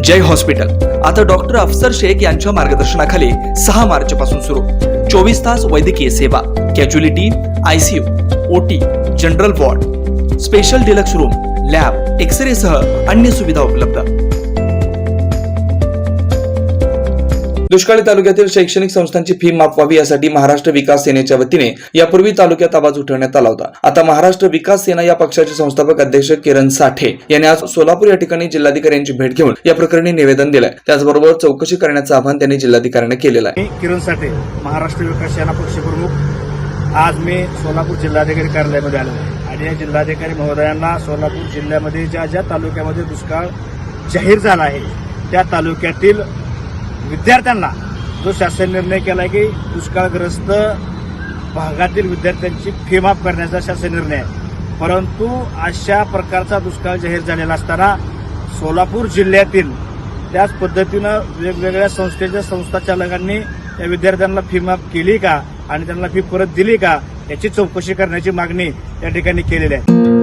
जय hospital आता doctor अफसर शेख यांच्या मार्गदर्शनाखाली 6 मार्च पासून सुरू 24 तास वैद्यकीय सेवा, casualty, ICU, OT, general ward, special deluxe room, lab, X-ray सह अन्य सुविधा उपलब्ध। दुष्काळी तालुक्यातील शैक्षणिक संस्थांची फी माफ व्हावी यासाठी महाराष्ट्र विकास सेनेच्या वतीने यापूर्वी तालुक्यात आवाज उठवण्यात आला होता। आता महाराष्ट्र विकास सेना या पक्षाचे संस्थापक अध्यक्ष किरण साठे यांनी आज सोलापूर या ठिकाणी जिल्हाधिकाऱ्यांची भेट घेऊन या प्रकरणी निवेदन दिलंय। त्याचबरोबर चौकशी करण्याचं आवाहन त्यांनी जिल्हाधिकाऱ्यांना केलेलं आहे। किरण साठे, महाराष्ट्र विकास सेना पक्षप्रमुख। आज मी सोलापूर जिल्हाधिकारी कार्यालयामध्ये आलो आणि या जिल्हाधिकारी महोदयांना सोलापूर जिल्ह्यामध्ये ज्या तालुक्यामध्ये दुष्काळ जाहीर झाला आहे त्या तालुक्यातील विद्यार्थ्यांना जो शासन निर्णय केला की दुष्काळग्रस्त भागातील विद्यार्थ्यांची फी माफ करण्याचा शासन निर्णय आहे, परंतु अशा प्रकारचा दुष्काळ जाहीर झालेला असताना सोलापूर जिल्ह्यातील त्याच पद्धतीनं वेगवेगळ्या संस्थेच्या संस्थाचालकांनी त्या विद्यार्थ्यांना फी माफ केली का आणि त्यांना फी परत दिली का याची चौकशी करण्याची मागणी या ठिकाणी केलेली आहे।